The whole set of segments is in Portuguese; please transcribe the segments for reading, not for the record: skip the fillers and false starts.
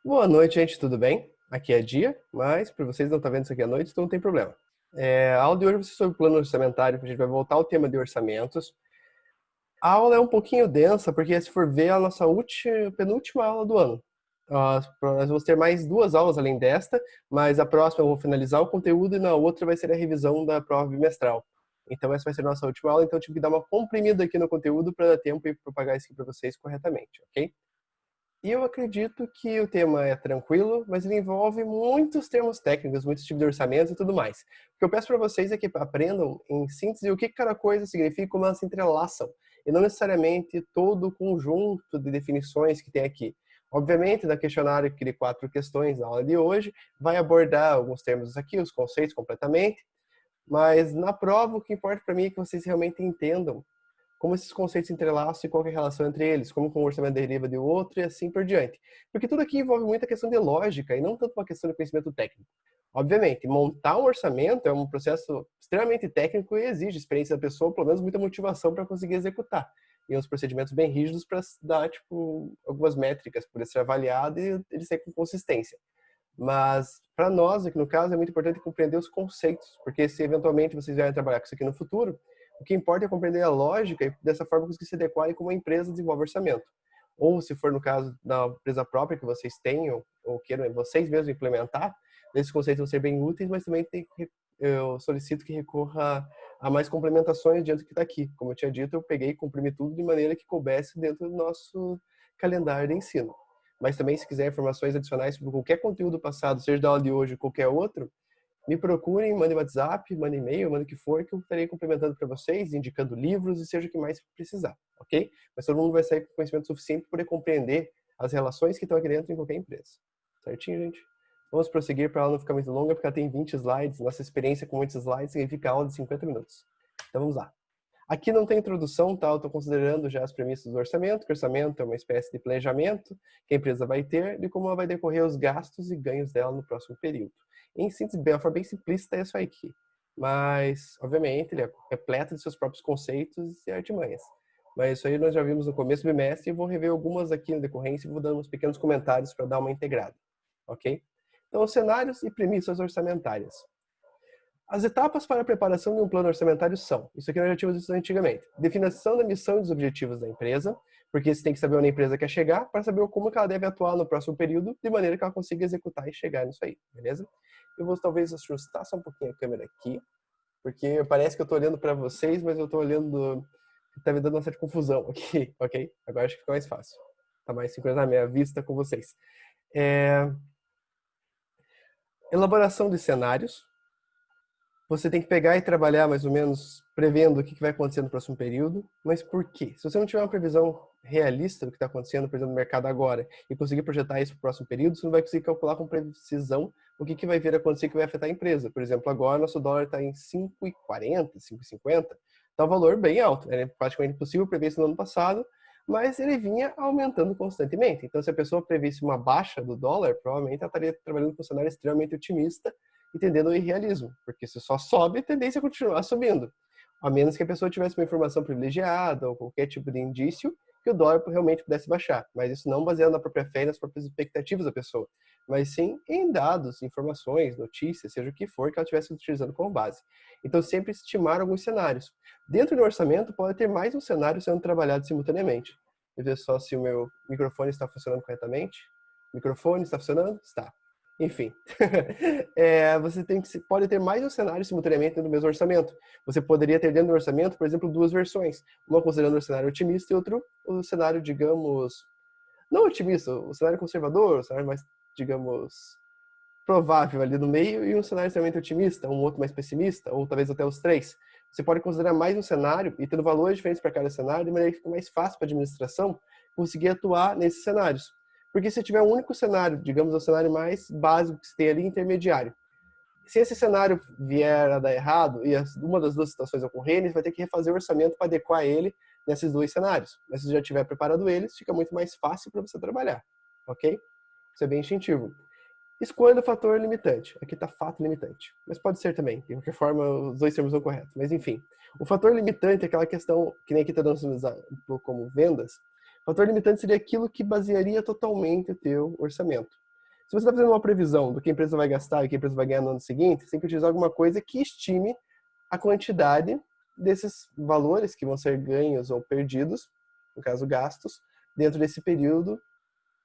Boa noite, gente, tudo bem? Aqui é dia, mas para vocês não estar vendo isso aqui à noite, então não tem problema. A aula de hoje vai ser sobre o plano orçamentário, a gente vai voltar ao tema de orçamentos. A aula é um pouquinho densa, porque se for ver é a nossa penúltima aula do ano. Nós vamos ter mais duas aulas além desta, mas a próxima eu vou finalizar o conteúdo e na outra vai ser a revisão da prova bimestral. Então essa vai ser a nossa última aula, então eu tive que dar uma comprimida aqui no conteúdo para dar tempo e propagar isso aqui para vocês corretamente, ok? E eu acredito que o tema é tranquilo, mas ele envolve muitos termos técnicos, muitos tipos de orçamentos e tudo mais. O que eu peço para vocês é que aprendam, em síntese, o que cada coisa significa e como elas se entrelaçam, e não necessariamente todo o conjunto de definições que tem aqui. Obviamente, no questionário que de 4 questões da aula de hoje, vai abordar alguns termos aqui, os conceitos completamente, mas na prova o que importa para mim é que vocês realmente entendam como esses conceitos se entrelaçam e qual é a relação entre eles, como um orçamento deriva de outro e assim por diante. Porque tudo aqui envolve muita questão de lógica e não tanto uma questão de conhecimento técnico. Obviamente, montar um orçamento é um processo extremamente técnico e exige experiência da pessoa, pelo menos muita motivação para conseguir executar. E uns procedimentos bem rígidos para dar, tipo, algumas métricas para ser avaliado e ele ser com consistência. Mas, para nós, aqui no caso, é muito importante compreender os conceitos, porque se eventualmente vocês vierem trabalhar com isso aqui no futuro, o que importa é compreender a lógica e dessa forma conseguir se adequar como a empresa desenvolve orçamento. Ou, se for no caso da empresa própria que vocês tenham, ou queiram vocês mesmos implementar, esses conceitos vão ser bem úteis, mas também eu solicito que recorra a mais complementações diante do que está aqui. Como eu tinha dito, eu peguei e comprimi tudo de maneira que coubesse dentro do nosso calendário de ensino. Mas também, se quiser informações adicionais sobre qualquer conteúdo passado, seja da aula de hoje ou qualquer outro, me procurem, mandem WhatsApp, mandem e-mail, mandem o que for, que eu estarei complementando para vocês, indicando livros e seja o que mais precisar, ok? Mas todo mundo vai sair com conhecimento suficiente para poder compreender as relações que estão aqui dentro em qualquer empresa. Certinho, gente? Vamos prosseguir para a aula não ficar muito longa, porque ela tem 20 slides. Nossa experiência com muitos slides significa aula de 50 minutos. Então vamos lá. Aqui não tem introdução, tá? Eu estou considerando já as premissas do orçamento, que o orçamento é uma espécie de planejamento que a empresa vai ter de como ela vai decorrer os gastos e ganhos dela no próximo período. Em síntese, de uma forma bem simplista, é isso aqui. Mas, obviamente, ele é repleto de seus próprios conceitos e artimanhas. Mas isso aí nós já vimos no começo do bimestre e vou rever algumas aqui na decorrência e vou dando uns pequenos comentários para dar uma integrada, ok? Então, os cenários e premissas orçamentárias. As etapas para a preparação de um plano orçamentário são, isso aqui nós já tínhamos visto antigamente, definição da missão e dos objetivos da empresa, porque você tem que saber onde a empresa quer chegar para saber como que ela deve atuar no próximo período, de maneira que ela consiga executar e chegar nisso aí, beleza? Eu vou talvez ajustar só um pouquinho a câmera aqui, porque parece que eu estou olhando para vocês, mas eu estou olhando, está me dando uma certa confusão aqui, ok? Agora acho que fica mais fácil, está mais sincronizar a minha vista com vocês. Elaboração de cenários. Você tem que pegar e trabalhar mais ou menos prevendo o que vai acontecer no próximo período. Mas por quê? Se você não tiver uma previsão realista do que está acontecendo, por exemplo, no mercado agora, e conseguir projetar isso para o próximo período, você não vai conseguir calcular com precisão o que vai vir a acontecer que vai afetar a empresa. Por exemplo, agora nosso dólar está em 5,40, 5,50. Está um valor bem alto. Era praticamente impossível prever isso no ano passado, mas ele vinha aumentando constantemente. Então, se a pessoa previsse uma baixa do dólar, provavelmente ela estaria trabalhando com um cenário extremamente otimista, entendendo o irrealismo, porque se só sobe, a tendência é continuar subindo, a menos que a pessoa tivesse uma informação privilegiada ou qualquer tipo de indício que o dólar realmente pudesse baixar, mas isso não baseado na própria fé e nas próprias expectativas da pessoa, mas sim em dados, informações, notícias, seja o que for que ela estivesse utilizando como base. Então sempre estimar alguns cenários. Dentro do orçamento pode ter mais um cenário sendo trabalhado simultaneamente. Deixa eu ver só se o meu microfone está funcionando corretamente. Microfone está funcionando? Está. Enfim, você pode ter mais um cenário simultaneamente dentro do mesmo orçamento. Você poderia ter dentro do orçamento, por exemplo, duas versões. Uma considerando o cenário otimista e outro o cenário, digamos, não otimista, o cenário conservador, o cenário mais, digamos, provável ali no meio, e um cenário extremamente otimista, um outro mais pessimista, ou talvez até os três. Você pode considerar mais um cenário e tendo valores diferentes para cada cenário, de maneira que fica mais fácil para a administração conseguir atuar nesses cenários. Porque se tiver um único cenário, digamos, o cenário mais básico que você tem ali, intermediário, se esse cenário vier a dar errado e uma das duas situações ocorrerem, você vai ter que refazer o orçamento para adequar ele nesses dois cenários. Mas se você já tiver preparado eles, fica muito mais fácil para você trabalhar, ok? Isso é bem instintivo. Escolha o fator limitante. Aqui está fato limitante. Mas pode ser também. De qualquer forma, os dois termos são corretos. Mas enfim. O fator limitante é aquela questão, que nem aqui está dando um pouco como vendas. O fator limitante seria aquilo que basearia totalmente o teu orçamento. Se você está fazendo uma previsão do que a empresa vai gastar e o que a empresa vai ganhar no ano seguinte, você tem que utilizar alguma coisa que estime a quantidade desses valores que vão ser ganhos ou perdidos, no caso gastos, dentro desse período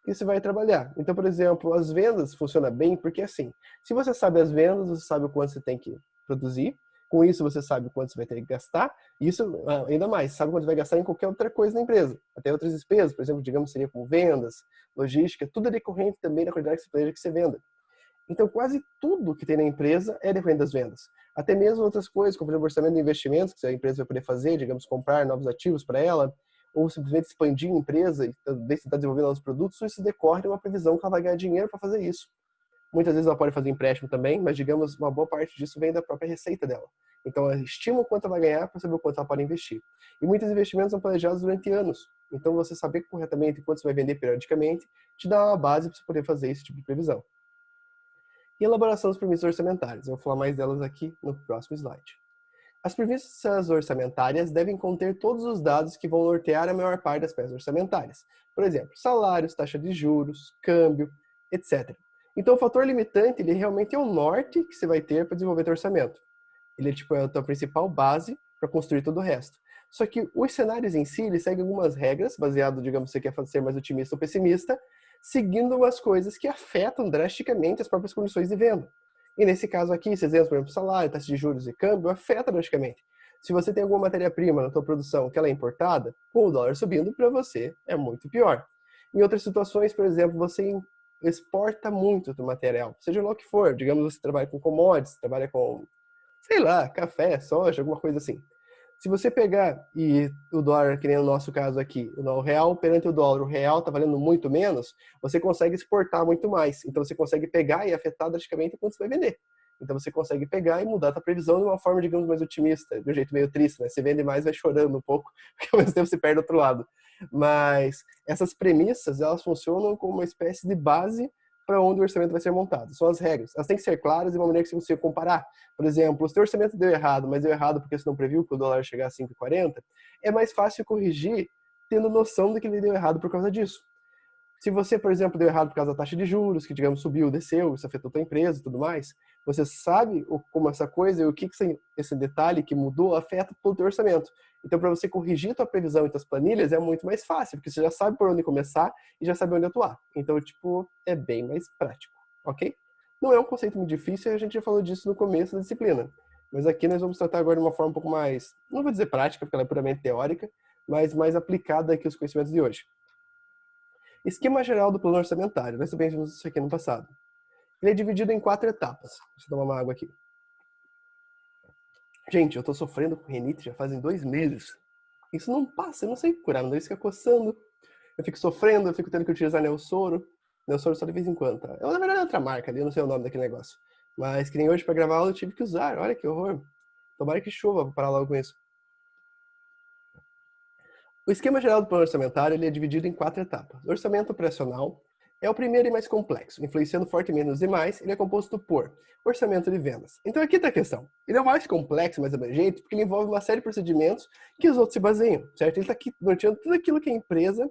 que você vai trabalhar. Então, por exemplo, as vendas funcionam bem porque assim, se você sabe as vendas, você sabe o quanto você tem que produzir, com isso você sabe o quanto você vai ter que gastar, e isso ainda mais, sabe quanto vai gastar em qualquer outra coisa na empresa, até outras despesas, por exemplo, digamos, seria com vendas, logística, tudo é decorrente também da quantidade que você planeja que você venda. Então, quase tudo que tem na empresa é decorrente das vendas. Até mesmo outras coisas, como o orçamento de investimentos que a empresa vai poder fazer, digamos, comprar novos ativos para ela, ou simplesmente expandir a empresa e tentar desenvolver novos produtos, isso decorre de uma previsão que ela vai ganhar dinheiro para fazer isso. Muitas vezes ela pode fazer empréstimo também, mas, digamos, uma boa parte disso vem da própria receita dela. Então, ela estima o quanto ela vai ganhar para saber o quanto ela pode investir. E muitos investimentos são planejados durante anos. Então, você saber corretamente quanto você vai vender periodicamente te dá uma base para você poder fazer esse tipo de previsão. E elaboração dos premissas orçamentárias. Eu vou falar mais delas aqui no próximo slide. As premissas orçamentárias devem conter todos os dados que vão nortear a maior parte das peças orçamentárias. Por exemplo, salários, taxa de juros, câmbio, etc. Então, o fator limitante, ele realmente é o norte que você vai ter para desenvolver teu orçamento. Ele é a tua principal base para construir todo o resto. Só que os cenários em si, eles seguem algumas regras, baseado, digamos, se você quer ser mais otimista ou pessimista, seguindo umas coisas que afetam drasticamente as próprias condições de venda. E nesse caso aqui, esses exemplos, por exemplo, salário, taxa de juros e câmbio, afeta drasticamente. Se você tem alguma matéria-prima na tua produção que ela é importada, com o dólar subindo, para você é muito pior. Em outras situações, por exemplo, você exporta muito do material, seja lá o que for. Digamos, você trabalha com commodities, trabalha com, sei lá, café, soja, alguma coisa assim. Se você pegar e o dólar, que nem no nosso caso aqui, o real perante o real está valendo muito menos, você consegue exportar muito mais. Então você consegue pegar e afetar drasticamente quanto você vai vender. Então você consegue pegar e mudar a tua previsão de uma forma, digamos, mais otimista, de um jeito meio triste, né? Você vende mais, vai chorando um pouco, porque ao mesmo tempo você perde do outro lado. Mas essas premissas, elas funcionam como uma espécie de base para onde o orçamento vai ser montado. São as regras. Elas têm que ser claras de uma maneira que você consiga comparar. Por exemplo, se o orçamento deu errado, mas deu errado porque você não previu que o dólar ia chegar a 5,40, é mais fácil corrigir tendo noção de que ele deu errado por causa disso. Se você, por exemplo, deu errado por causa da taxa de juros, que, digamos, subiu, desceu, isso afetou a tua empresa e tudo mais, você sabe como essa coisa e o que esse detalhe que mudou afeta todo o teu orçamento. Então, para você corrigir tua previsão e tuas planilhas, é muito mais fácil, porque você já sabe por onde começar e já sabe onde atuar. Então, tipo, é bem mais prático, ok? Não é um conceito muito difícil, a gente já falou disso no começo da disciplina. Mas aqui nós vamos tratar agora de uma forma um pouco mais, não vou dizer prática, porque ela é puramente teórica, mas mais aplicada aqui aos conhecimentos de hoje. Esquema geral do plano orçamentário. Nós também vimos isso aqui no passado. Ele é dividido em 4 etapas. Deixa eu tomar uma água aqui. Gente, eu tô sofrendo com rinite já fazem 2 meses. Isso não passa, eu não sei curar, meu nariz fica coçando. Eu fico sofrendo, eu fico tendo que utilizar Neossoro. Neossoro só de vez em quando, tá? Na verdade é outra marca ali, eu não sei o nome daquele negócio. Mas que nem hoje pra gravar aula eu tive que usar, olha que horror. Tomara que chova pra parar logo com isso. O esquema geral do plano orçamentário ele é dividido em 4 etapas. O orçamento operacional é o primeiro e mais complexo, influenciando fortemente nos demais, ele é composto por orçamento de vendas. Então aqui está a questão. Ele é o mais complexo, mais abrangente, porque ele envolve uma série de procedimentos que os outros se baseiam, certo? Ele está aqui norteando tudo aquilo que a empresa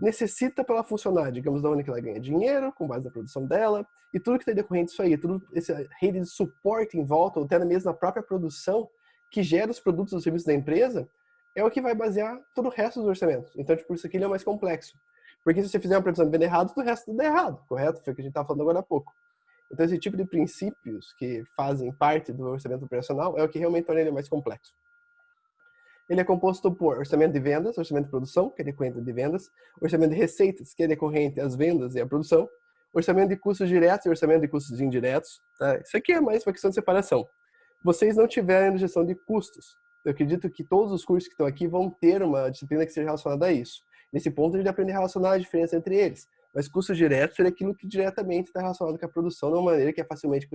necessita para ela funcionar, digamos, da onde que ela ganha dinheiro, com base na produção dela, e tudo que está decorrente disso aí, tudo essa rede de suporte em volta, ou até mesmo na própria produção, que gera os produtos e os serviços da empresa, é o que vai basear todo o resto dos orçamentos. Então, tipo, isso aqui ele é mais complexo. Porque se você fizer uma previsão vendo errado, o resto tudo é errado, correto? Foi o que a gente estava falando agora há pouco. Então, esse tipo de princípios que fazem parte do orçamento operacional é o que realmente torna ele mais complexo. Ele é composto por orçamento de vendas, orçamento de produção, que é decorrente de vendas, orçamento de receitas, que é decorrente às vendas e à produção, orçamento de custos diretos e orçamento de custos indiretos. Tá? Isso aqui é mais uma questão de separação. Vocês não tiverem gestão de custos. Eu acredito que todos os cursos que estão aqui vão ter uma disciplina que seja relacionada a isso. Nesse ponto, a gente aprende a relacionar a diferença entre eles. Mas custos diretos é aquilo que diretamente está relacionado com a produção de uma maneira que é facilmente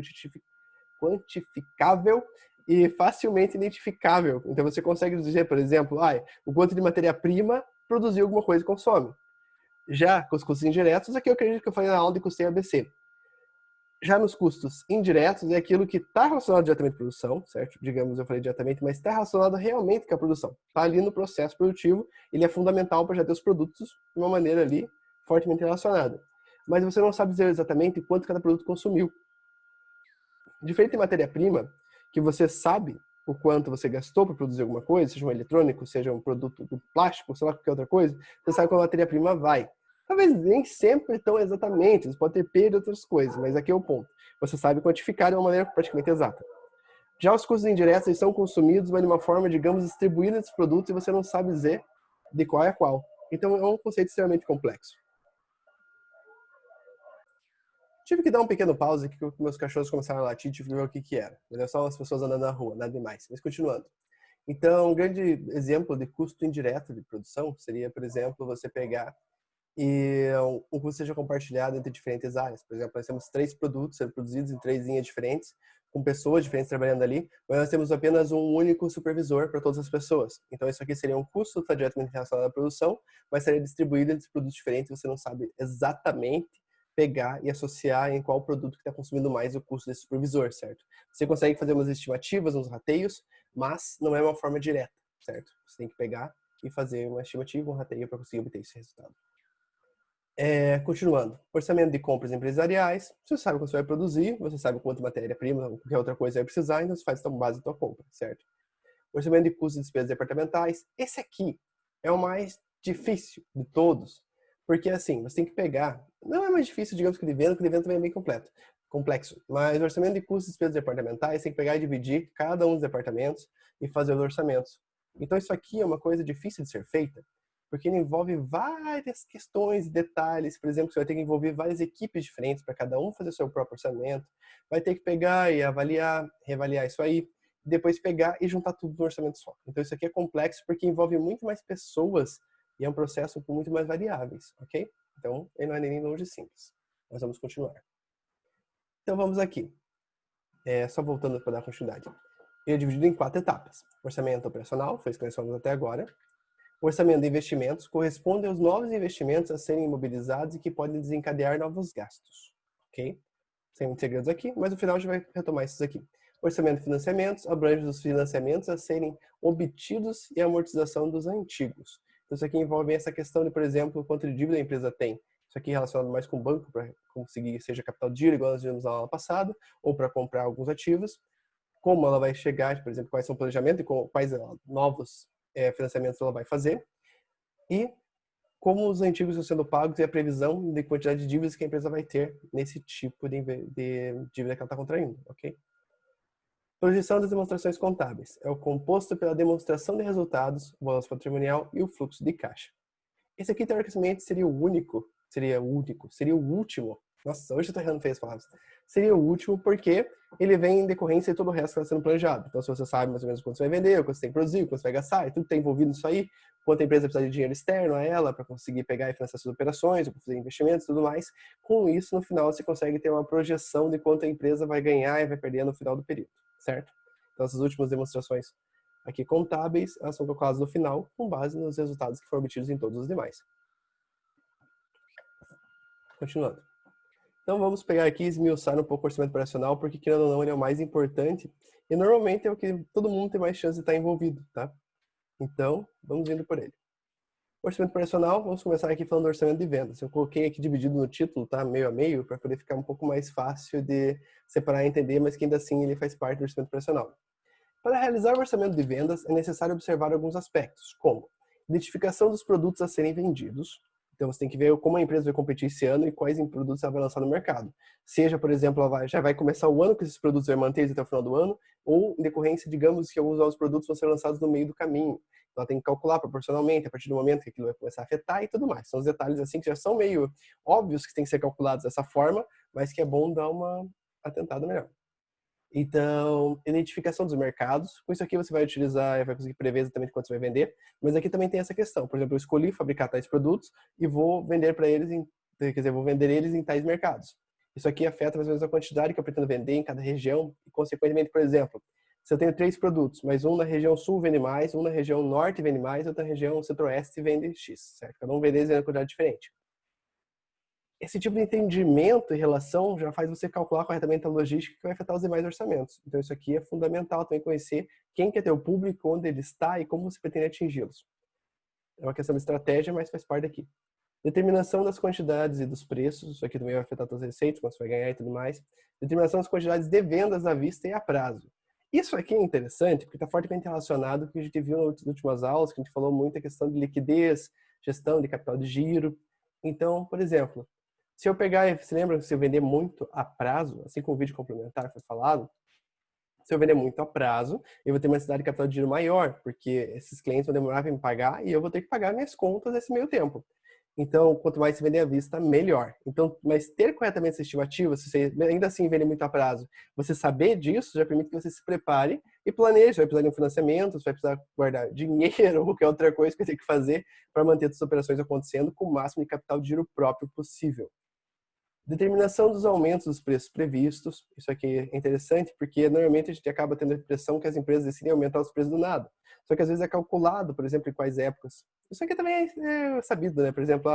quantificável e facilmente identificável. Então você consegue dizer, por exemplo, o quanto de matéria-prima produziu alguma coisa e consome. Já com os custos indiretos, aqui eu acredito que eu falei na aula de custeio ABC. Já nos custos indiretos é aquilo que está relacionado diretamente à produção, certo? Digamos, eu falei diretamente, mas está relacionado realmente com a produção. Está ali no processo produtivo, ele é fundamental para já ter os produtos de uma maneira ali fortemente relacionada. mas você não sabe dizer exatamente quanto cada produto consumiu. Diferente de matéria-prima, que você sabe o quanto você gastou para produzir alguma coisa, seja um eletrônico, seja um produto de plástico, sei lá, qualquer outra coisa, você sabe qual matéria-prima vai. Talvez nem sempre tão exatamente, você pode ter perda de outras coisas, mas aqui é o ponto. Você sabe quantificar de uma maneira praticamente exata. Já os custos indiretos, eles são consumidos, mas de uma forma, digamos, distribuída desses produtos e você não sabe dizer de qual é qual. Então é um conceito extremamente complexo. Tive que dar um pequeno pause aqui, que meus cachorros começaram a latir, tive que ver o que era. Mas é só as pessoas andando na rua, nada demais. Mas continuando. Então, um grande exemplo de custo indireto de produção seria, por exemplo, você pegar e o custo seja compartilhado entre diferentes áreas. Por exemplo, nós temos 3 produtos sendo produzidos em 3 linhas diferentes, com pessoas diferentes trabalhando ali, mas nós temos apenas um único supervisor para todas as pessoas. Então, isso aqui seria um custo que está diretamente relacionado à produção, mas seria distribuído entre produtos diferentes, você não sabe exatamente pegar e associar em qual produto que está consumindo mais o custo desse supervisor, certo? Você consegue fazer umas estimativas, uns rateios, mas não é uma forma direta, certo? Você tem que pegar e fazer uma estimativa, um rateio para conseguir obter esse resultado. Continuando, orçamento de compras empresariais, você sabe quanto você vai produzir, você sabe quanto matéria-prima ou qualquer outra coisa vai precisar, então você faz a base da tua compra, certo? Orçamento de custos e despesas departamentais, esse aqui é o mais difícil de todos, porque assim, você tem que pegar, não é mais difícil, digamos, que o de venda também é bem complexo, mas o orçamento de custos e despesas departamentais, tem que pegar e dividir cada um dos departamentos e fazer os orçamentos. Então isso aqui é uma coisa difícil de ser feita, porque ele envolve várias questões e detalhes. Por exemplo, você vai ter que envolver várias equipes diferentes para cada um fazer o seu próprio orçamento. Vai ter que pegar e avaliar, reavaliar isso aí, depois pegar e juntar tudo no orçamento só. Então isso aqui é complexo porque envolve muito mais pessoas e é um processo com muito mais variáveis, ok? Então, ele não é nem longe simples. Nós vamos continuar. Então vamos aqui. Só voltando para dar continuidade. Ele é dividido em 4 etapas. Orçamento operacional, foi isso que nós falamos até agora. O orçamento de investimentos corresponde aos novos investimentos a serem imobilizados e que podem desencadear novos gastos, ok? Sem muitos segredos aqui, mas no final a gente vai retomar esses aqui. O orçamento de financiamentos abrange os financiamentos a serem obtidos e a amortização dos antigos. Então isso aqui envolve essa questão de, por exemplo, quanto de dívida a empresa tem. Isso aqui é relacionado mais com o banco para conseguir, seja capital de giro, igual nós vimos na aula passada, ou para comprar alguns ativos. Como ela vai chegar, por exemplo, quais são o planejamento e quais novos financiamentos ela vai fazer, e como os antigos estão sendo pagos e a previsão de quantidade de dívidas que a empresa vai ter nesse tipo de dívida que ela está contraindo, ok? Projeção das demonstrações contábeis é o composto pela demonstração de resultados, o balanço patrimonial e o fluxo de caixa. Esse aqui, teoricamente, seria o último. Nossa, hoje eu tô errando feio as palavras. Seria o último porque ele vem em decorrência de todo o resto que está sendo planejado. Então, se você sabe mais ou menos quanto você vai vender, quanto você tem que produzir, quanto você vai gastar, e tudo está envolvido nisso aí, quanto a empresa precisa de dinheiro externo a ela para conseguir pegar e financiar suas operações, para fazer investimentos e tudo mais. Com isso, no final, você consegue ter uma projeção de quanto a empresa vai ganhar e vai perder no final do período, certo? Então, essas últimas demonstrações aqui contábeis, elas são calculadas no final, com base nos resultados que foram obtidos em todos os demais. Continuando. Então vamos pegar aqui e esmiuçar um pouco o orçamento operacional, porque querendo ou não, ele é o mais importante e normalmente é o que todo mundo tem mais chance de estar envolvido, tá? Então, vamos indo por ele. Orçamento operacional, vamos começar aqui falando do orçamento de vendas. Eu coloquei aqui dividido no título, tá? Meio a meio, para poder ficar um pouco mais fácil de separar e entender, mas que ainda assim ele faz parte do orçamento operacional. Para realizar o orçamento de vendas, é necessário observar alguns aspectos, como identificação dos produtos a serem vendidos. Então, você tem que ver como a empresa vai competir esse ano e quais produtos ela vai lançar no mercado. Seja, por exemplo, ela já vai começar o ano com esses produtos, vai manter eles até o final do ano, ou em decorrência, digamos, que alguns novos produtos vão ser lançados no meio do caminho. Então, ela tem que calcular proporcionalmente, a partir do momento que aquilo vai começar a afetar e tudo mais. São os detalhes assim que já são meio óbvios que têm que ser calculados dessa forma, mas que é bom dar uma atentada melhor. Então, identificação dos mercados. Com isso aqui você vai utilizar, vai conseguir prever exatamente quanto você vai vender. Mas aqui também tem essa questão. Por exemplo, eu escolhi fabricar tais produtos e vou vender para eles, quer dizer, vou vender eles em tais mercados. Isso aqui afeta mais ou menos a quantidade que eu pretendo vender em cada região e, consequentemente, por exemplo, se eu tenho 3 produtos, mas um na região sul vende mais, um na região norte vende mais, outra na região centro-oeste vende X, certo? Cada um vende em uma quantidade diferente. Esse tipo de entendimento e relação já faz você calcular corretamente a logística que vai afetar os demais orçamentos. Então isso aqui é fundamental também conhecer quem que é teu público, onde ele está e como você pretende atingi-los. É uma questão de estratégia, mas faz parte daqui. Determinação das quantidades e dos preços, isso aqui também vai afetar suas receitas, quanto você vai ganhar e tudo mais. Determinação das quantidades de vendas à vista e a prazo. Isso aqui é interessante porque está fortemente relacionado com o que a gente viu nas últimas aulas, que a gente falou muito a questão de liquidez, gestão de capital de giro. Então, por exemplo, se eu pegar, você lembra que se eu vender muito a prazo, assim como o vídeo complementar foi falado, se eu vender muito a prazo, eu vou ter uma necessidade de capital de giro maior, porque esses clientes vão demorar para me pagar e eu vou ter que pagar minhas contas nesse meio tempo. Então, quanto mais se vender à vista, melhor. Então, mas ter corretamente essa estimativa, se você ainda assim vender muito a prazo, você saber disso já permite que você se prepare e planeje. Vai precisar de um financiamento, você vai precisar guardar dinheiro ou qualquer outra coisa que você tem que fazer para manter essas operações acontecendo com o máximo de capital de giro próprio possível. Determinação dos aumentos dos preços previstos. Isso aqui é interessante porque normalmente a gente acaba tendo a impressão que as empresas decidem aumentar os preços do nada. Só que às vezes é calculado, por exemplo, em quais épocas. Isso aqui também é sabido, né? Por exemplo,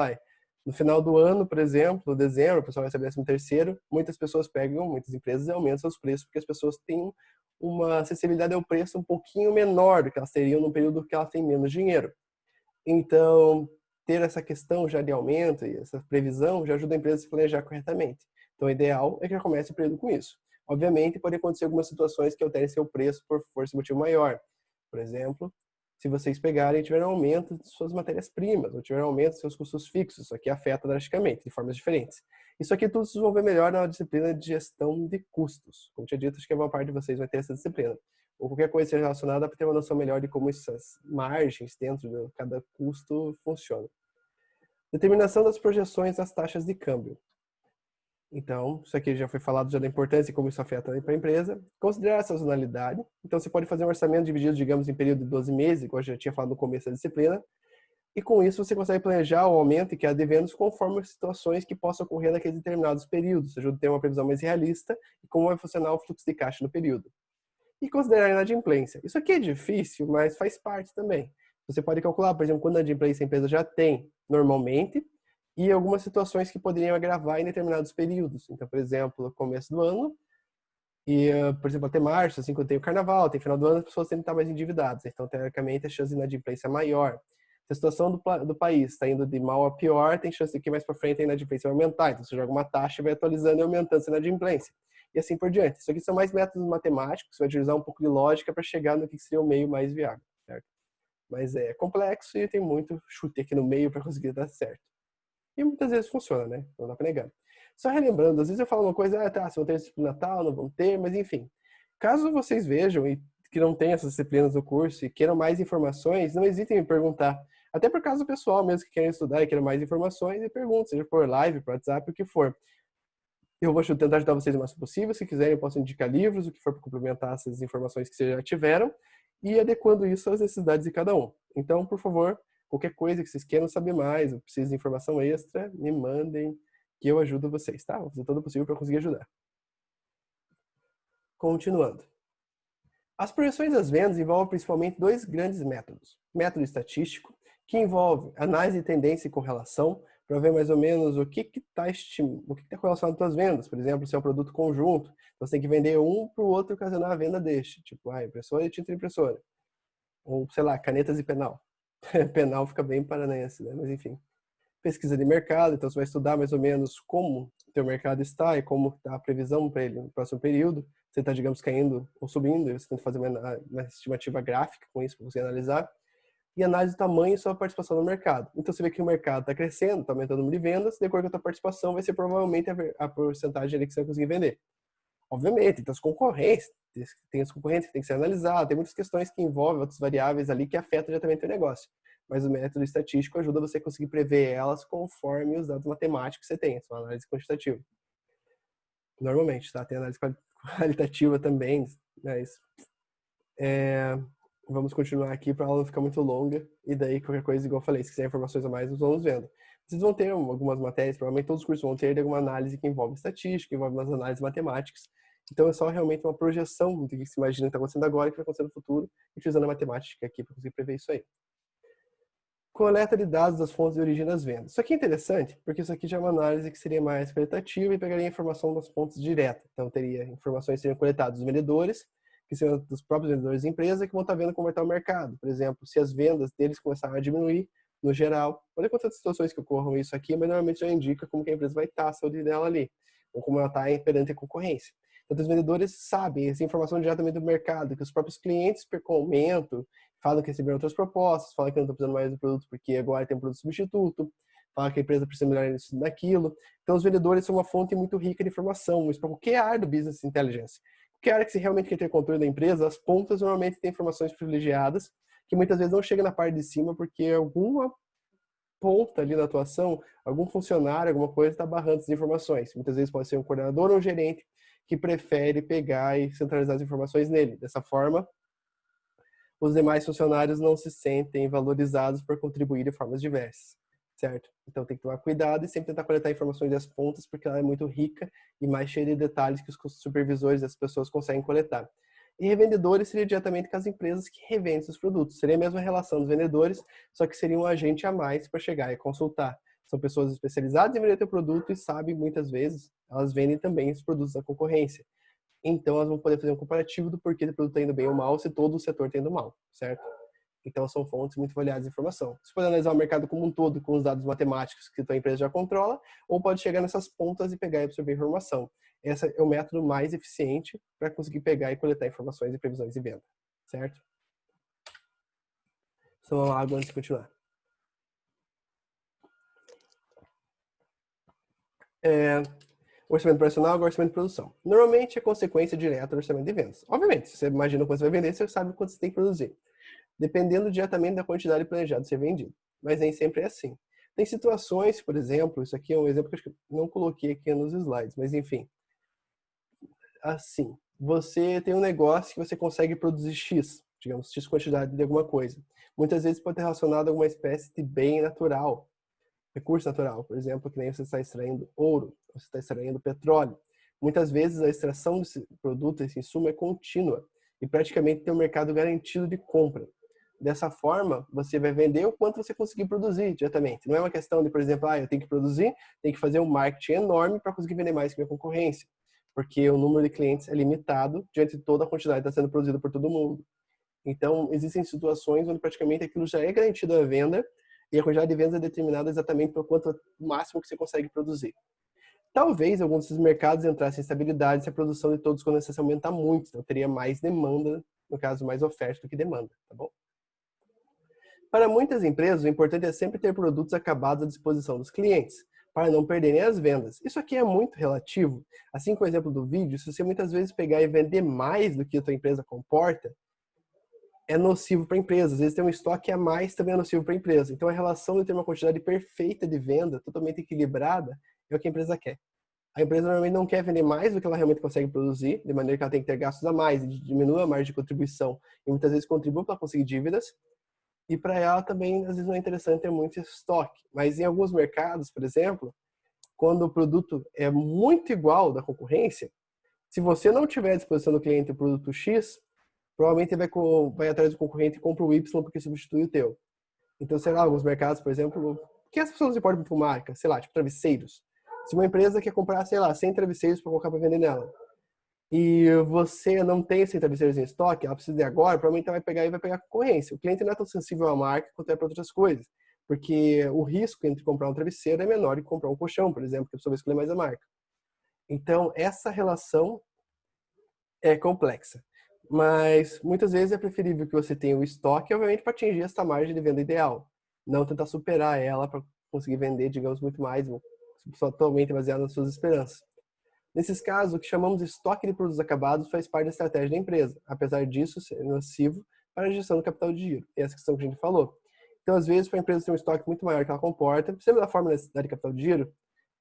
no final do ano, por exemplo, dezembro, o pessoal vai receber 13º, muitas pessoas pegam, muitas empresas aumentam seus preços porque as pessoas têm uma acessibilidade ao preço um pouquinho menor do que elas teriam no período que elas têm menos dinheiro. Então, ter essa questão já de aumento e essa previsão já ajuda a empresa a se planejar corretamente. Então, o ideal é que já comece o período com isso. Obviamente, pode acontecer algumas situações que alterem seu preço por força motivo maior. Por exemplo, se vocês pegarem e tiverem aumento de suas matérias-primas, ou tiverem aumento de seus custos fixos, isso aqui afeta drasticamente, de formas diferentes. Isso aqui tudo vocês vão ver melhor na disciplina de gestão de custos. Como tinha dito, acho que a maior parte de vocês vai ter essa disciplina. Ou qualquer coisa seja relacionada para ter uma noção melhor de como essas margens dentro de cada custo funcionam. Determinação das projeções das taxas de câmbio. Então, isso aqui já foi falado já da importância e como isso afeta para a empresa. Considerar a sazonalidade. Então, você pode fazer um orçamento dividido, digamos, em período de 12 meses, igual eu já tinha falado no começo da disciplina. E com isso, você consegue planejar o aumento e queda de vendas conforme as situações que possam ocorrer naqueles determinados períodos. Isso ajuda a ter uma previsão mais realista e como vai funcionar o fluxo de caixa no período. E considerar a inadimplência. Isso aqui é difícil, mas faz parte também. Você pode calcular, por exemplo, quando a inadimplência a empresa já tem normalmente e algumas situações que poderiam agravar em determinados períodos. Então, por exemplo, começo do ano e, por exemplo, até março, assim, quando tem o carnaval, tem final do ano, as pessoas têm que estar mais endividadas. Então, teoricamente, a chance de inadimplência é maior. Se a situação do país está indo de mal a pior, tem chance de que mais para frente a inadimplência vai aumentar. Então, você joga uma taxa e vai atualizando e aumentando essa inadimplência. E assim por diante. Isso aqui são mais métodos matemáticos, você vai utilizar um pouco de lógica para chegar no que seria o meio mais viável, certo? Mas é complexo e tem muito chute aqui no meio para conseguir dar certo. E muitas vezes funciona, né? Não dá para negar. Só relembrando, às vezes eu falo uma coisa, tá, se vão ter disciplina Natal, não vão ter, mas enfim. Caso vocês vejam e que não tem essas disciplinas no curso e queiram mais informações, não hesitem em me perguntar. Até por caso pessoal mesmo que querem estudar e queiram mais informações, e perguntem, seja por live, por WhatsApp, o que for. Eu vou tentar ajudar vocês o máximo possível. Se quiserem, eu posso indicar livros, o que for para complementar essas informações que vocês já tiveram e adequando isso às necessidades de cada um. Então, por favor, qualquer coisa que vocês queiram saber mais, ou precisem de informação extra, me mandem que eu ajudo vocês, tá? Vou fazer todo o possível para conseguir ajudar. Continuando. As projeções das vendas envolvem principalmente dois grandes métodos. Método estatístico, que envolve análise de tendência e correlação, para ver mais ou menos o que está correlacionado com as vendas. Por exemplo, se é um produto conjunto, você tem que vender um para o outro ocasionar a venda deste. Tipo, impressora e tinta impressora. Ou, sei lá, canetas e penal. Penal fica bem paranaense, né? Mas enfim. Pesquisa de mercado, então você vai estudar mais ou menos como o teu mercado está e como está a previsão para ele no próximo período. Você está, digamos, caindo ou subindo, e você tenta fazer uma estimativa gráfica com isso para você analisar. E análise do tamanho e sua participação no mercado. Então você vê que o mercado está crescendo, está aumentando o número de vendas, de acordo com a tua participação, vai ser provavelmente a porcentagem ali que você vai conseguir vender. Obviamente, tem os concorrentes que tem que ser analisado, tem muitas questões que envolvem outras variáveis ali que afetam diretamente o negócio. Mas o método estatístico ajuda você a conseguir prever elas conforme os dados matemáticos que você tem, sua análise quantitativa. Normalmente, tá? Tem análise qualitativa também, mas vamos continuar aqui para a aula não ficar muito longa. E daí, qualquer coisa, igual eu falei, se quiser informações a mais, nós vamos vendo. Vocês vão ter algumas matérias, provavelmente todos os cursos vão ter alguma análise que envolve estatística, envolve umas análises matemáticas. Então, é só realmente uma projeção do que se imagina que está acontecendo agora e que vai acontecer no futuro, utilizando a matemática aqui para conseguir prever isso aí. Coleta de dados das fontes de origem das vendas. Isso aqui é interessante, porque isso aqui já é uma análise que seria mais qualitativa e pegaria informação das fontes diretas. Então, teria informações que seriam coletadas dos vendedores, que são dos próprios vendedores da empresa, que vão estar vendo como vai estar o mercado. Por exemplo, se as vendas deles começarem a diminuir, no geral. Pode acontecer situações que ocorram isso aqui, mas normalmente já indica como que a empresa vai estar, a saúde dela ali, ou como ela está perante a concorrência. Então, os vendedores sabem essa informação diretamente do mercado, que os próprios clientes comentam, falam que receberam outras propostas, falam que não estão precisando mais do produto porque agora tem um produto substituto, falam que a empresa precisa melhorar isso naquilo. Então, os vendedores são uma fonte muito rica de informação, mas para qualquer área do business intelligence. Qualquer área que você realmente quer ter controle da empresa, as pontas normalmente têm informações privilegiadas, que muitas vezes não chega na parte de cima porque alguma ponta ali na atuação, algum funcionário, alguma coisa está barrando essas informações. Muitas vezes pode ser um coordenador ou um gerente que prefere pegar e centralizar as informações nele. Dessa forma, os demais funcionários não se sentem valorizados por contribuir de formas diversas, certo? Então tem que tomar cuidado e sempre tentar coletar informações das pontas, porque ela é muito rica e mais cheia de detalhes que os supervisores e as pessoas conseguem coletar. E revendedores seria diretamente com as empresas que revendem seus produtos. Seria a mesma relação dos vendedores, só que seria um agente a mais para chegar e consultar. São pessoas especializadas em vender teu produto e sabem, muitas vezes, elas vendem também os produtos da concorrência. Então, elas vão poder fazer um comparativo do porquê o produto está indo bem ou mal, se todo o setor está indo mal, certo? Então, são fontes muito valiosas de informação. Você pode analisar o mercado como um todo com os dados matemáticos que a tua empresa já controla, ou pode chegar nessas pontas e pegar e absorver informação. Esse é o método mais eficiente para conseguir pegar e coletar informações e previsões de venda, certo? Só uma água antes de continuar. Orçamento operacional e orçamento de produção. Normalmente é consequência direta do orçamento de vendas. Obviamente, se você imagina quanto você vai vender, você sabe quanto você tem que produzir, dependendo diretamente da quantidade planejada de ser vendido. Mas nem sempre é assim. Tem situações, por exemplo, isso aqui é um exemplo que eu acho que não coloquei aqui nos slides, mas enfim. Assim, você tem um negócio que você consegue produzir X, digamos, X quantidade de alguma coisa. Muitas vezes pode ter relacionado a alguma espécie de bem natural, recurso natural, por exemplo, que nem você está extraindo ouro, você está extraindo petróleo. Muitas vezes a extração desse produto, esse insumo é contínua e praticamente tem um mercado garantido de compra. Dessa forma, você vai vender o quanto você conseguir produzir diretamente. Não é uma questão de, por exemplo, eu tenho que produzir, tenho que fazer um marketing enorme para conseguir vender mais que minha concorrência, porque o número de clientes é limitado diante de toda a quantidade que está sendo produzida por todo mundo. Então, existem situações onde praticamente aquilo já é garantido à venda e a quantidade de vendas é determinada exatamente pelo quanto máximo que você consegue produzir. Talvez alguns desses mercados entrassem em estabilidade se a produção de todos começasse a aumentar muito, então teria mais demanda, no caso mais oferta do que demanda, tá bom? Para muitas empresas, o importante é sempre ter produtos acabados à disposição dos clientes, para não perderem as vendas. Isso aqui é muito relativo. Assim como o exemplo do vídeo, se você muitas vezes pegar e vender mais do que a tua empresa comporta, é nocivo para a empresa. Às vezes ter um estoque a mais também é nocivo para a empresa. Então a relação de ter uma quantidade perfeita de venda, totalmente equilibrada, é o que a empresa quer. A empresa normalmente não quer vender mais do que ela realmente consegue produzir, de maneira que ela tem que ter gastos a mais, e diminui a margem de contribuição e muitas vezes contribui para conseguir dívidas. E para ela também, às vezes, não é interessante ter muito estoque. Mas em alguns mercados, por exemplo, quando o produto é muito igual da concorrência, se você não tiver à disposição do cliente o produto X, provavelmente ele vai atrás do concorrente e compra o Y porque substitui o teu. Então, sei lá, alguns mercados, por exemplo, que as pessoas importam por marca, sei lá, tipo travesseiros. Se uma empresa quer comprar, sei lá, 100 travesseiros para colocar para vender nela, e você não tem esses travesseiros em estoque, ela precisa de agora, provavelmente ela vai pegar e vai pegar a concorrência. O cliente não é tão sensível à marca quanto é para outras coisas, porque o risco entre comprar um travesseiro é menor que comprar um colchão, por exemplo, que a pessoa vai escolher mais a marca. Então, essa relação é complexa. Mas muitas vezes é preferível que você tenha o estoque, obviamente, para atingir essa margem de venda ideal. Não tentar superar ela para conseguir vender, digamos, muito mais, totalmente baseado nas suas esperanças. Nesses casos, o que chamamos de estoque de produtos acabados faz parte da estratégia da empresa, apesar disso ser nocivo para a gestão do capital de giro. É essa questão que a gente falou. Então, às vezes, para a empresa ter um estoque muito maior que ela comporta, sempre da forma da de capital de giro,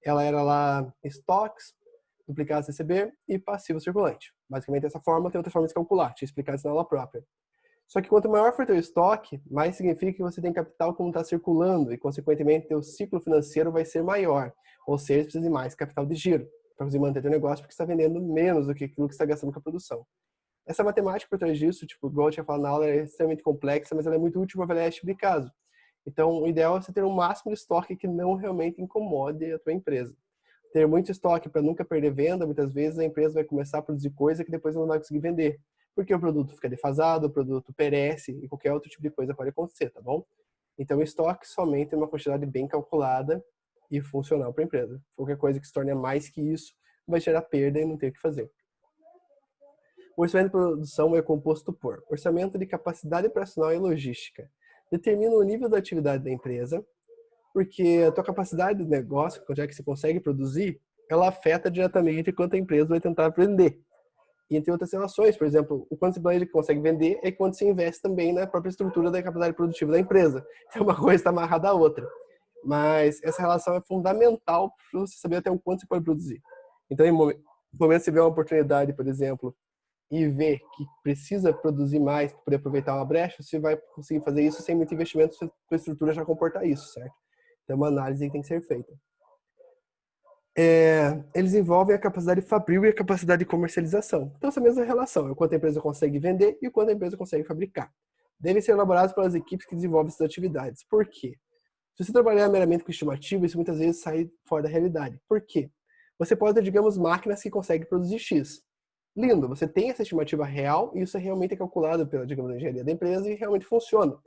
ela era lá estoques, duplicado CCB e passivo circulante. Basicamente, essa forma tem outra forma de calcular, tinha explicado isso na aula própria. Só que quanto maior for teu estoque, mais significa que você tem capital como está circulando e, consequentemente, teu ciclo financeiro vai ser maior. Ou seja, precisa de mais capital de giro para você manter teu negócio, porque você está vendendo menos do que aquilo que você está gastando com a produção. Essa matemática por trás disso, tipo, igual eu tinha falado na aula, é extremamente complexa, mas ela é muito útil para avaliar esse tipo de caso. Então, o ideal é você ter um máximo de estoque que não realmente incomode a tua empresa. Ter muito estoque para nunca perder venda, muitas vezes a empresa vai começar a produzir coisa que depois não vai conseguir vender. Porque o produto fica defasado, o produto perece e qualquer outro tipo de coisa pode acontecer, tá bom? Então, o estoque somente é uma quantidade bem calculada e funcional para a empresa. Qualquer coisa que se torne mais que isso vai gerar perda e não ter o que fazer. O orçamento de produção é composto por orçamento de capacidade operacional e logística. Determina o nível da atividade da empresa, porque a tua capacidade de negócio, quanto é que você consegue produzir, ela afeta diretamente quanto a empresa vai tentar vender. E entre outras relações, por exemplo, o quanto você planeja que consegue vender é quanto você investe também na própria estrutura da capacidade produtiva da empresa. Então, uma coisa está amarrada à outra. Mas essa relação é fundamental para você saber até o quanto você pode produzir. Então, no momento que você vê uma oportunidade, por exemplo, e vê que precisa produzir mais para poder aproveitar uma brecha, você vai conseguir fazer isso sem muito investimento, se a sua estrutura já comportar isso, certo? Então, é uma análise que tem que ser feita. Eles envolvem a capacidade fabril e a capacidade de comercialização. Então, essa mesma relação, é o quanto a empresa consegue vender e o quanto a empresa consegue fabricar. Devem ser elaborados pelas equipes que desenvolvem essas atividades. Por quê? Se você trabalhar meramente com estimativa, isso muitas vezes sai fora da realidade. Por quê? Você pode ter, digamos, máquinas que conseguem produzir X. Lindo, você tem essa estimativa real e isso é realmente calculado pela, digamos, engenharia da empresa e realmente funciona.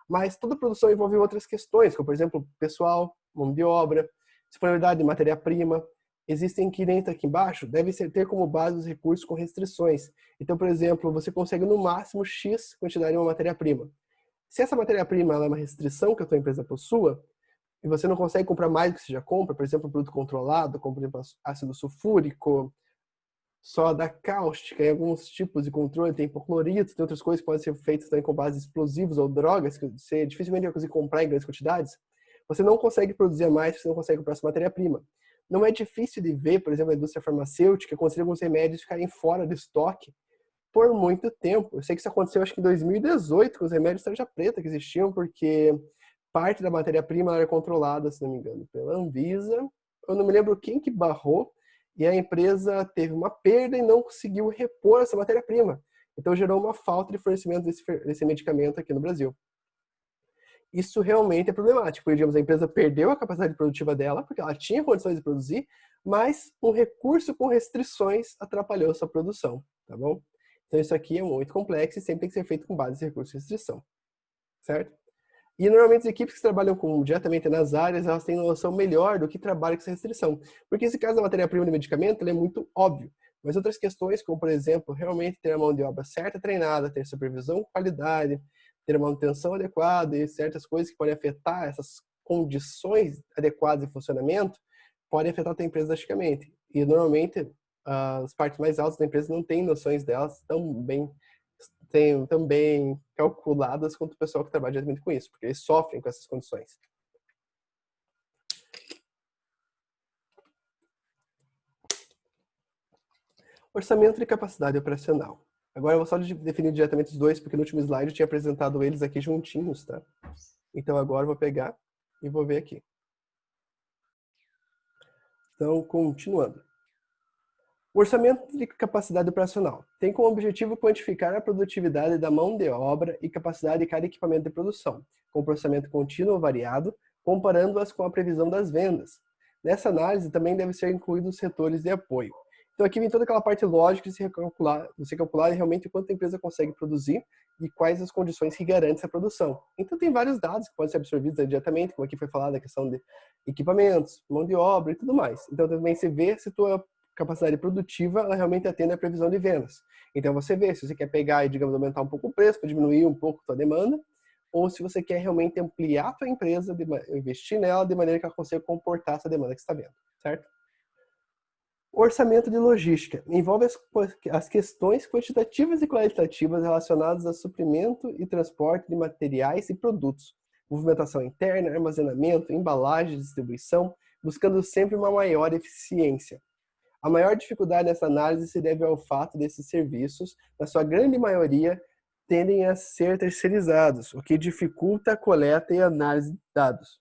Mas toda produção envolve outras questões, como, por exemplo, pessoal, mão de obra, disponibilidade de matéria-prima. Existem que nem aqui embaixo, deve ter como base os recursos com restrições. Então, por exemplo, você consegue no máximo X quantidade de uma matéria-prima. Se essa matéria-prima é uma restrição que a tua empresa possua, e você não consegue comprar mais do que você já compra, por exemplo, um produto controlado, como por exemplo ácido sulfúrico, soda cáustica e alguns tipos de controle, tem hipoclorito, tem outras coisas que podem ser feitas também com base de explosivos ou drogas, que você dificilmente vai conseguir comprar em grandes quantidades, você não consegue produzir mais, você não consegue comprar essa matéria-prima. Não é difícil de ver, por exemplo, a indústria farmacêutica conseguir alguns remédios ficarem fora do estoque por muito tempo. Eu sei que isso aconteceu, acho que em 2018, com os remédios tarja preta que existiam, porque parte da matéria-prima era controlada, se não me engano, pela Anvisa. Eu não me lembro quem que barrou, e a empresa teve uma perda e não conseguiu repor essa matéria-prima. Então gerou uma falta de fornecimento desse medicamento aqui no Brasil. Isso realmente é problemático, porque, digamos, a empresa perdeu a capacidade produtiva dela, porque ela tinha condições de produzir, mas um recurso com restrições atrapalhou sua produção, tá bom? Então isso aqui é muito complexo e sempre tem que ser feito com base em recurso e restrição, certo? E normalmente as equipes que trabalham diretamente nas áreas, elas têm uma noção melhor do que trabalha com essa restrição. Porque esse caso da matéria-prima do medicamento, ele é muito óbvio. Mas outras questões, como por exemplo, realmente ter a mão de obra certa, treinada, ter supervisão, qualidade, ter uma manutenção adequada e certas coisas que podem afetar essas condições adequadas de funcionamento, podem afetar a tua empresa drasticamente. E normalmente as partes mais altas da empresa não têm noções delas tão bem calculadas quanto o pessoal que trabalha diretamente com isso, porque eles sofrem com essas condições. Orçamento de capacidade operacional. Agora eu vou só definir diretamente os dois, porque no último slide eu tinha apresentado eles aqui juntinhos, tá? Então agora eu vou pegar e vou ver aqui. Então, continuando. O orçamento de capacidade operacional tem como objetivo quantificar a produtividade da mão de obra e capacidade de cada equipamento de produção, com processamento contínuo ou variado, comparando-as com a previsão das vendas. Nessa análise também deve ser incluídos os setores de apoio. Então aqui vem toda aquela parte lógica de você calcular realmente quanto a empresa consegue produzir e quais as condições que garantem essa produção. Então tem vários dados que podem ser absorvidos diretamente, como aqui foi falado, a questão de equipamentos, mão de obra e tudo mais. Então também você vê se tua capacidade produtiva, ela realmente atende à previsão de vendas. Então você vê se você quer pegar e, digamos, aumentar um pouco o preço para diminuir um pouco a sua demanda, ou se você quer realmente ampliar a tua empresa, investir nela de maneira que ela consiga comportar essa demanda que você está vendo, certo? Orçamento de logística envolve as questões quantitativas e qualitativas relacionadas a suprimento e transporte de materiais e produtos, movimentação interna, armazenamento, embalagem, distribuição, buscando sempre uma maior eficiência. A maior dificuldade nessa análise se deve ao fato desses serviços, na sua grande maioria, tendem a ser terceirizados, o que dificulta a coleta e a análise de dados.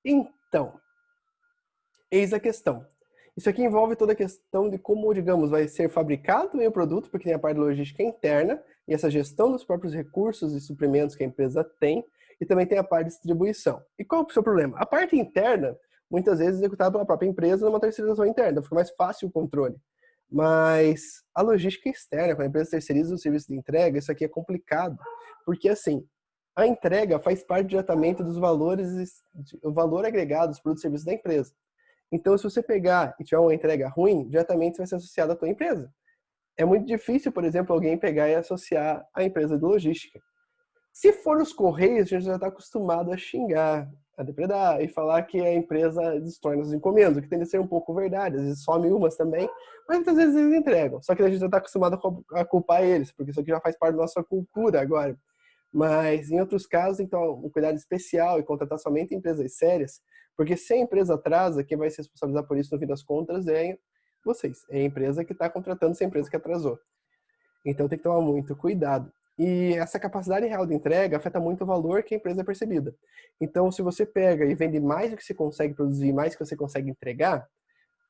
Então, eis a questão. Isso aqui envolve toda a questão de como, digamos, vai ser fabricado o produto, porque tem a parte de logística interna e essa gestão dos próprios recursos e suprimentos que a empresa tem, e também tem a parte de distribuição. E qual é o seu problema? A parte interna, muitas vezes executada pela própria empresa numa terceirização interna, fica mais fácil o controle. Mas a logística externa, quando a empresa terceiriza o serviço de entrega, isso aqui é complicado, porque assim, A entrega faz parte diretamente dos valores, o valor agregado dos produtos e serviços da empresa. Então, se você pegar e tiver uma entrega ruim, diretamente vai ser associado à tua empresa. É muito difícil, por exemplo, alguém pegar e associar à empresa de logística. Se for os Correios, a gente já está acostumado a xingar, a depredar e falar que a empresa destrói nossas encomendas, o que tende a ser um pouco verdade. Às vezes some umas também, mas muitas vezes eles entregam. Só que a gente já está acostumado a culpar eles, porque isso aqui já faz parte da nossa cultura agora. Mas em outros casos, então, um cuidado especial e contratar somente empresas sérias, porque se a empresa atrasa, quem vai se responsabilizar por isso no fim das contas é vocês. É a empresa que está contratando essa empresa que atrasou. Então tem que tomar muito cuidado. E essa capacidade real de entrega afeta muito o valor que a empresa é percebida. Então, se você pega e vende mais do que você consegue produzir, mais do que você consegue entregar,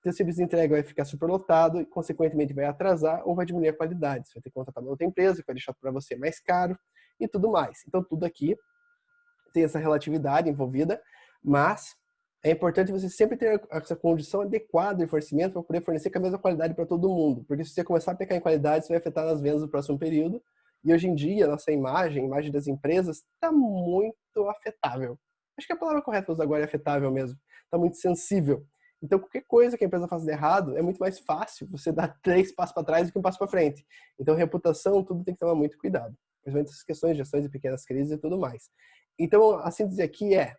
seu serviço de entrega vai ficar superlotado e, consequentemente, vai atrasar ou vai diminuir a qualidade. Você vai ter que contratar uma outra empresa, que vai deixar para você mais caro e tudo mais. Então, tudo aqui tem essa relatividade envolvida, mas é importante você sempre ter essa condição adequada de fornecimento para poder fornecer com a mesma qualidade para todo mundo. Porque se você começar a pecar em qualidade, isso vai afetar as vendas do próximo período. E hoje em dia, a nossa imagem, a imagem das empresas, está muito afetável. Acho que a palavra correta para usar agora é afetável mesmo. Está muito sensível. Então, qualquer coisa que a empresa faça de errado, é muito mais fácil você dar 3 passos para trás do que um passo para frente. Então, reputação, tudo tem que tomar muito cuidado. Principalmente essas questões de gestões de pequenas crises e tudo mais. Então, a síntese aqui é: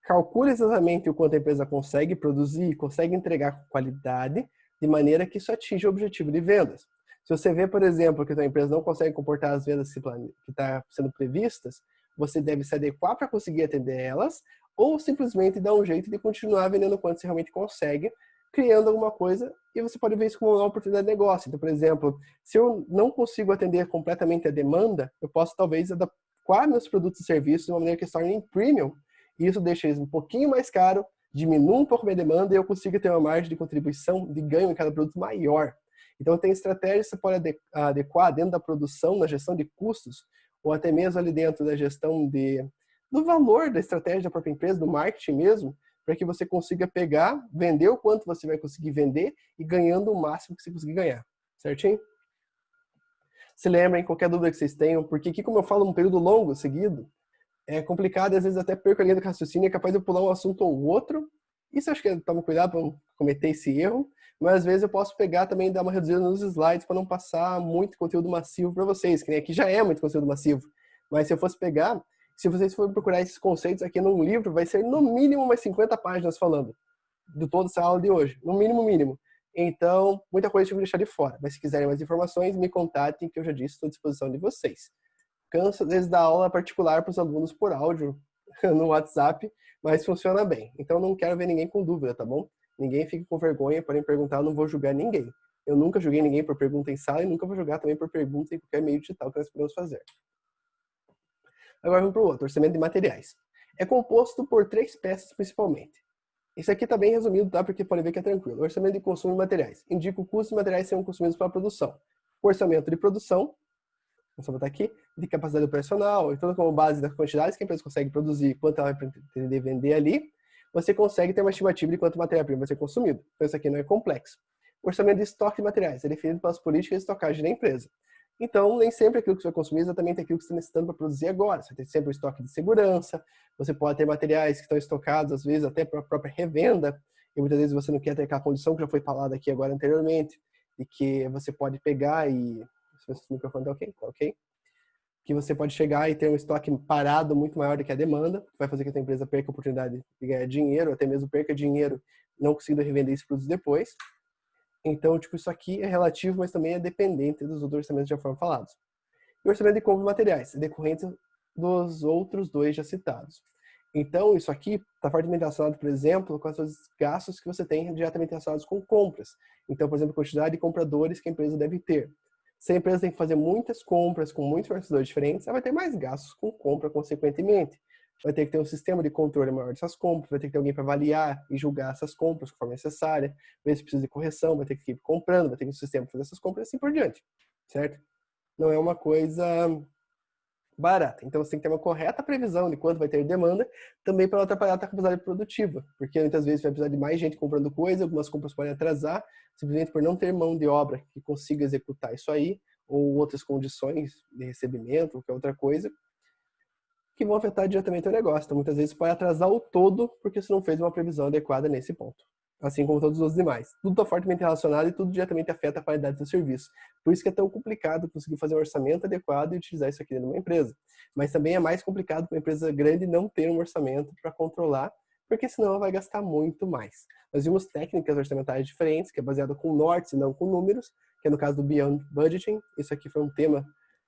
calcule exatamente o quanto a empresa consegue produzir, consegue entregar com qualidade, de maneira que isso atinja o objetivo de vendas. Se você vê, por exemplo, que a sua empresa não consegue comportar as vendas que estão sendo previstas, você deve se adequar para conseguir atender elas, ou simplesmente dar um jeito de continuar vendendo quanto você realmente consegue, criando alguma coisa, e você pode ver isso como uma oportunidade de negócio. Então, por exemplo, se eu não consigo atender completamente a demanda, eu posso talvez adequar meus produtos e serviços de uma maneira que se tornem premium, e isso deixa eles um pouquinho mais caro, diminui um pouco minha demanda e eu consigo ter uma margem de contribuição, de ganho em cada produto maior. Então, tem estratégias que você pode adequar dentro da produção, na gestão de custos, ou até mesmo ali dentro da gestão do valor da estratégia da própria empresa, do marketing mesmo, para que você consiga pegar, vender o quanto você vai conseguir vender e ganhando o máximo que você conseguir ganhar. Certinho? Se lembrem, qualquer dúvida que vocês tenham, porque aqui, como eu falo, um período longo seguido, é complicado e às vezes até perco a linha do raciocínio, é capaz de eu pular um assunto ou outro. Isso acho que é tomar cuidado para não cometer esse erro, mas às vezes eu posso pegar também e dar uma reduzida nos slides para não passar muito conteúdo massivo para vocês, que nem aqui já é muito conteúdo massivo. Mas se eu fosse pegar, se vocês forem procurar esses conceitos aqui num livro, vai ser no mínimo umas 50 páginas falando de toda essa aula de hoje, no mínimo mínimo. Então, muita coisa eu tive que deixar de fora. Mas se quiserem mais informações, me contatem, que eu já disse, estou à disposição de vocês. Canso às vezes da aula particular para os alunos por áudio no WhatsApp, mas funciona bem. Então não quero ver ninguém com dúvida, tá bom? Ninguém fique com vergonha, podem perguntar, eu não vou julgar ninguém. Eu nunca julguei ninguém por pergunta em sala e nunca vou julgar também por pergunta em qualquer meio digital que nós podemos fazer. Agora vamos para o outro, orçamento de materiais. É composto por 3 peças principalmente. Isso aqui está bem resumido, tá? Porque pode ver que é tranquilo. Orçamento de consumo de materiais. Indica o custo de materiais serão consumidos para a produção. Orçamento de produção, vamos botar aqui, de capacidade operacional, então como base das quantidades que a empresa consegue produzir, quanto ela vai pretender vender ali, você consegue ter uma estimativa de quanto matéria-prima vai ser consumido. Então isso aqui não é complexo. O orçamento de estoque de materiais é definido pelas políticas de estocagem da empresa. Então, nem sempre aquilo que você vai consumir é exatamente aquilo que você está necessitando para produzir agora. Você tem sempre um estoque de segurança, você pode ter materiais que estão estocados, às vezes, até para a própria revenda, e muitas vezes você não quer ter aquela condição que já foi falada aqui agora anteriormente, de que você pode pegar e... Se o microfone está ok? Tá ok? Que você pode chegar e ter um estoque parado muito maior do que a demanda, que vai fazer com que a empresa perca a oportunidade de ganhar dinheiro, ou até mesmo perca dinheiro não conseguindo revender esses produtos depois. Então, tipo, isso aqui é relativo, mas também é dependente dos outros orçamentos que já foram falados. E o orçamento de compra de materiais, é decorrente dos outros dois já citados. Então, isso aqui está fortemente relacionado, por exemplo, com os gastos que você tem diretamente relacionados com compras. Então, por exemplo, a quantidade de compradores que a empresa deve ter. Se a empresa tem que fazer muitas compras com muitos fornecedores diferentes, ela vai ter mais gastos com compra, consequentemente. Vai ter que ter um sistema de controle maior dessas compras, vai ter que ter alguém para avaliar e julgar essas compras conforme necessária, ver se precisa de correção, vai ter que ir comprando, vai ter que ter um sistema para fazer essas compras e assim por diante, certo? Não é uma coisa barata. Então você tem que ter uma correta previsão de quanto vai ter demanda, também para não atrapalhar a capacidade produtiva, porque muitas vezes vai precisar de mais gente comprando coisa, algumas compras podem atrasar, simplesmente por não ter mão de obra que consiga executar isso aí, ou outras condições de recebimento, qualquer outra coisa. que vão afetar diretamente o negócio. Então, muitas vezes pode atrasar o todo porque você não fez uma previsão adequada nesse ponto. Assim como todos os demais. Tudo está fortemente relacionado e tudo diretamente afeta a qualidade do seu serviço. Por isso que é tão complicado conseguir fazer um orçamento adequado e utilizar isso aqui numa empresa. Mas também é mais complicado para uma empresa grande não ter um orçamento para controlar, porque senão ela vai gastar muito mais. Nós vimos técnicas orçamentárias diferentes, que é baseada com nortes e não com números, que é no caso do Beyond Budgeting. Isso aqui foi um tema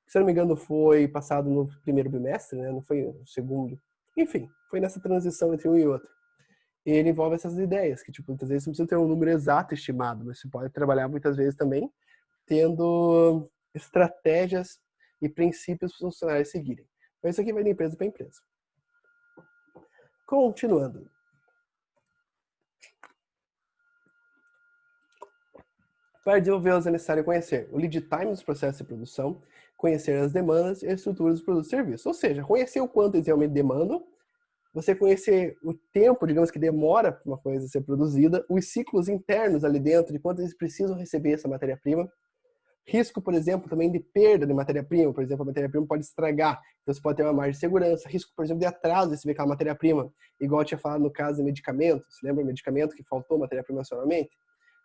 que, se eu não me engano, foi passado no primeiro bimestre, né? Não foi no segundo. Enfim, foi nessa transição entre um e outro. E ele envolve essas ideias, que tipo, muitas vezes você não precisa ter um número exato estimado, mas você pode trabalhar muitas vezes também tendo estratégias e princípios para os funcionários seguirem. Então isso aqui vai de empresa para empresa. Continuando. Para desenvolver, é necessário conhecer o lead time dos processos de produção, conhecer as demandas e a estrutura dos produtos e serviços. Ou seja, conhecer o quanto eles realmente demandam, você conhecer o tempo, digamos, que demora para uma coisa ser produzida, os ciclos internos ali dentro, de quanto eles precisam receber essa matéria-prima. Risco, por exemplo, também de perda de matéria-prima. Por exemplo, a matéria-prima pode estragar, então você pode ter uma margem de segurança. Risco, por exemplo, de atraso de receber aquela matéria-prima, igual eu tinha falado no caso de medicamentos. Você lembra o medicamento que faltou matéria-prima nacionalmente?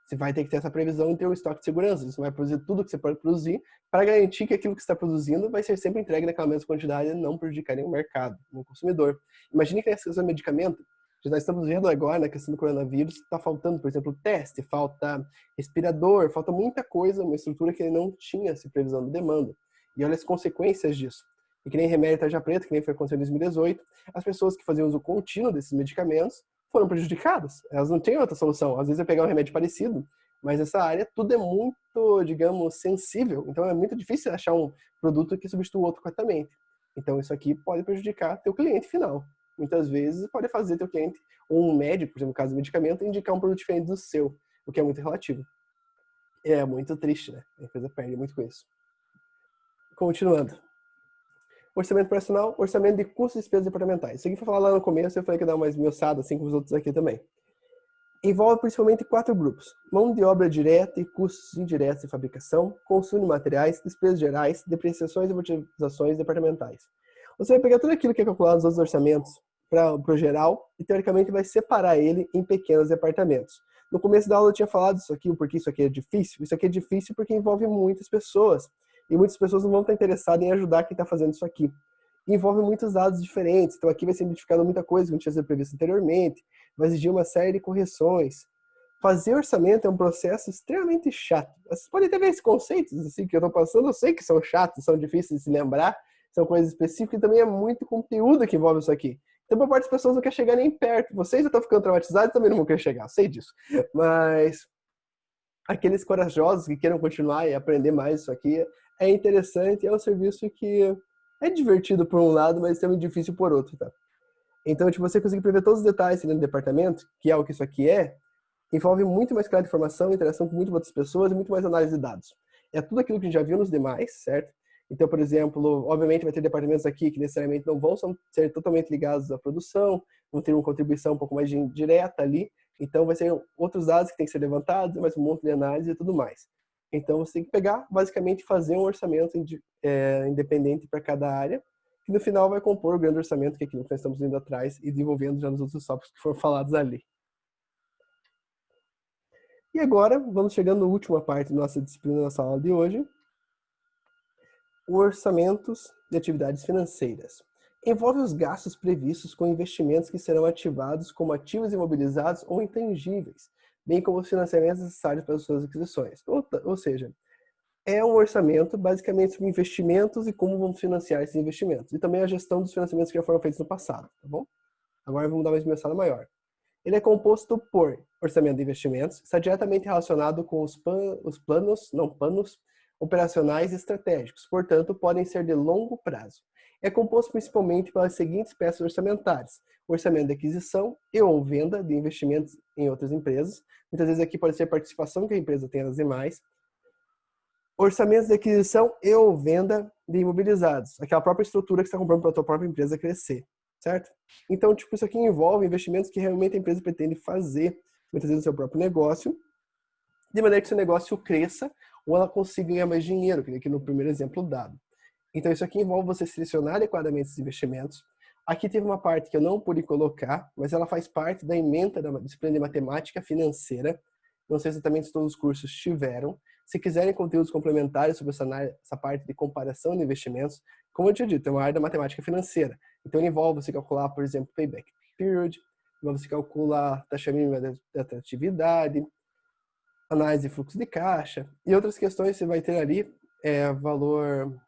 Você vai ter que ter essa previsão e ter um estoque de segurança. Você vai produzir tudo que você pode produzir para garantir que aquilo que você está produzindo vai ser sempre entregue naquela mesma quantidade e não prejudicar nenhum mercado, nenhum consumidor. Imagine que nessa questão de medicamento, nós estamos vendo agora na questão do coronavírus, está faltando, por exemplo, teste, falta respirador, falta muita coisa, uma estrutura que ele não tinha essa previsão de demanda. E olha as consequências disso. E que nem remédio tarja preta, que nem foi acontecido em 2018, as pessoas que faziam uso contínuo desses medicamentos foram prejudicadas. Elas não têm outra solução. Às vezes é pegar um remédio parecido, mas nessa área tudo é muito, digamos, sensível. Então é muito difícil achar um produto que substitua o outro corretamente. Então isso aqui pode prejudicar teu cliente final. Muitas vezes pode fazer teu cliente, ou um médico, por exemplo, no caso do medicamento, indicar um produto diferente do seu, o que é muito relativo. É muito triste, né? A empresa perde muito com isso. Continuando. Orçamento personal, orçamento de custos e despesas departamentais. Isso aqui foi falar lá no começo, eu falei que ia dar uma esmiuçada, assim como os outros aqui também. Envolve principalmente 4 grupos: mão de obra direta e custos indiretos de fabricação, consumo de materiais, despesas gerais, depreciações e amortizações departamentais. Você vai pegar tudo aquilo que é calculado nos outros orçamentos para o geral e, teoricamente, vai separar ele em pequenos departamentos. No começo da aula eu tinha falado isso aqui, porque isso aqui é difícil. Isso aqui é difícil porque envolve muitas pessoas. E muitas pessoas não vão estar interessadas em ajudar quem está fazendo isso aqui. Envolve muitos dados diferentes, então aqui vai ser identificado muita coisa que não tinha sido previsto anteriormente, vai exigir uma série de correções. Fazer orçamento é um processo extremamente chato. Vocês podem até ver esses conceitos assim, que eu estou passando, eu sei que são chatos, são difíceis de se lembrar, são coisas específicas e também é muito conteúdo que envolve isso aqui. Então, por parte das pessoas não quer chegar nem perto. Vocês já estão ficando traumatizados e também não vão querer chegar, sei disso. Mas aqueles corajosos que queiram continuar e aprender mais isso aqui, é interessante, é um serviço que é divertido por um lado, mas também difícil por outro, tá? Então, tipo, você conseguir prever todos os detalhes dentro do departamento, que é o que isso aqui é, envolve muito mais clara informação, interação com muitas outras pessoas e muito mais análise de dados. É tudo aquilo que a gente já viu nos demais, certo? Então, por exemplo, obviamente vai ter departamentos aqui que necessariamente não vão ser totalmente ligados à produção, vão ter uma contribuição um pouco mais direta ali, então vai ser outros dados que tem que ser levantados, mais um monte de análise e tudo mais. Então você tem que pegar, basicamente, fazer um orçamento independente para cada área, que no final vai compor o grande orçamento, que é aquilo que nós estamos indo atrás e desenvolvendo já nos outros tópicos que foram falados ali. E agora, vamos chegando na última parte da nossa disciplina, da nossa aula de hoje. Orçamentos de atividades financeiras. Envolve os gastos previstos com investimentos que serão ativados como ativos imobilizados ou intangíveis, bem como os financiamentos necessários para as suas aquisições. Ou seja, é um orçamento basicamente sobre investimentos e como vamos financiar esses investimentos. E também a gestão dos financiamentos que já foram feitos no passado, tá bom? Agora vamos dar uma esmiuçada maior. Ele é composto por orçamento de investimentos, está diretamente relacionado com os planos operacionais e estratégicos, portanto, podem ser de longo prazo. É composto principalmente pelas seguintes peças orçamentárias: orçamento de aquisição e ou venda de investimentos em outras empresas. Muitas vezes aqui pode ser participação que a empresa tem nas demais. Orçamentos de aquisição e ou venda de imobilizados, aquela própria estrutura que você está comprando para a sua própria empresa crescer, certo? Então, tipo, isso aqui envolve investimentos que realmente a empresa pretende fazer, muitas vezes no seu próprio negócio, de maneira que seu negócio cresça ou ela consiga ganhar mais dinheiro, que aqui no primeiro exemplo dado. Então, isso aqui envolve você selecionar adequadamente esses investimentos, Aqui teve uma parte que eu não pude colocar, mas ela faz parte da ementa da disciplina de matemática financeira. Não sei exatamente se todos os cursos tiveram. Se quiserem conteúdos complementares sobre essa parte de comparação de investimentos, como eu tinha dito, é uma área da matemática financeira. Então, ele envolve você calcular, por exemplo, payback period, envolve você calcular taxa mínima de atratividade, análise de fluxo de caixa e outras questões você vai ter ali, valor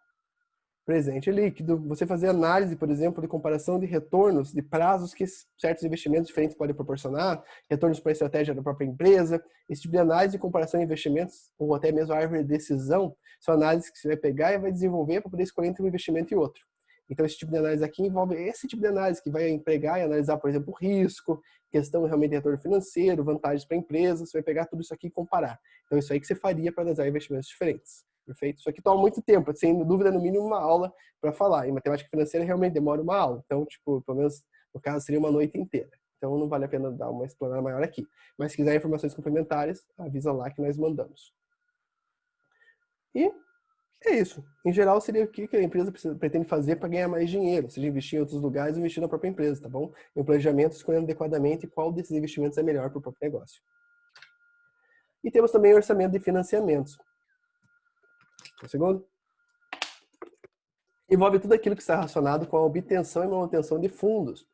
presente líquido, você fazer análise, por exemplo, de comparação de retornos, de prazos que certos investimentos diferentes podem proporcionar, retornos para a estratégia da própria empresa, esse tipo de análise de comparação de investimentos, ou até mesmo a árvore de decisão, são análises que você vai pegar e vai desenvolver para poder escolher entre um investimento e outro. Então, esse tipo de análise aqui envolve esse tipo de análise que vai empregar e analisar, por exemplo, o risco, questão realmente de retorno financeiro, vantagens para a empresa, você vai pegar tudo isso aqui e comparar. Então, isso aí que você faria para analisar investimentos diferentes. Perfeito? Isso aqui toma muito tempo, sem dúvida, no mínimo uma aula para falar. Em matemática financeira realmente demora uma aula. Então, tipo, pelo menos no caso seria uma noite inteira. Então não vale a pena dar uma explanada maior aqui. Mas se quiser informações complementares, avisa lá que nós mandamos. E é isso. Em geral, seria o que a empresa pretende fazer para ganhar mais dinheiro, seja investir em outros lugares ou investir na própria empresa, tá bom? E o planejamento, escolhendo adequadamente qual desses investimentos é melhor para o próprio negócio. E temos também o orçamento de financiamentos. Um segundo. Envolve tudo aquilo que está relacionado com a obtenção e manutenção de fundos,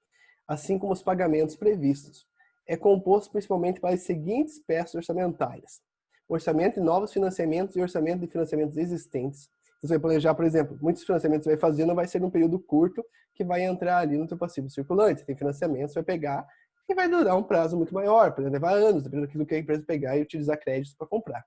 assim como os pagamentos previstos. É composto principalmente pelas seguintes peças orçamentárias: orçamento de novos financiamentos e orçamento de financiamentos existentes. Você vai planejar, por exemplo, muitos financiamentos que você vai fazer não vai ser num período curto que vai entrar ali no teu passivo circulante. Tem financiamentos, você vai pegar e vai durar um prazo muito maior, pode levar anos, dependendo daquilo que a empresa pegar e utilizar créditos para comprar.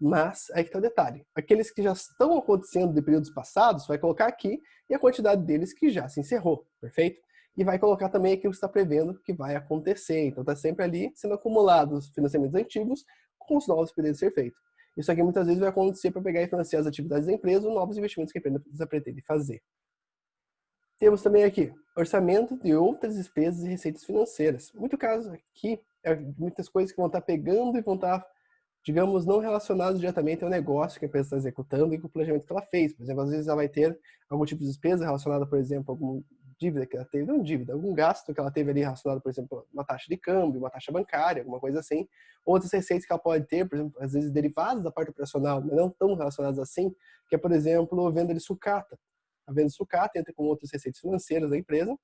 Mas aí que está o detalhe. Aqueles que já estão acontecendo de períodos passados, vai colocar aqui e a quantidade deles que já se encerrou, perfeito? E vai colocar também aquilo que está prevendo que vai acontecer. Então está sempre ali sendo acumulados os financiamentos antigos com os novos pedidos a ser feitos. Isso aqui muitas vezes vai acontecer para pegar e financiar as atividades da empresa ou novos investimentos que a empresa pretende fazer. Temos também aqui orçamento de outras despesas e receitas financeiras. Muito caso aqui, muitas coisas que vão estar pegando e vão estar, digamos, não relacionados diretamente ao negócio que a empresa está executando e com o planejamento que ela fez. Por exemplo, às vezes ela vai ter algum tipo de despesa relacionada, por exemplo, a alguma dívida que ela teve, não dívida, algum gasto que ela teve ali relacionado, por exemplo, a uma taxa de câmbio, uma taxa bancária, alguma coisa assim. Outras receitas que ela pode ter, por exemplo, às vezes derivadas da parte operacional, mas não tão relacionadas assim, que é, por exemplo, venda de sucata. A venda de sucata entra com outras receitas financeiras da empresa,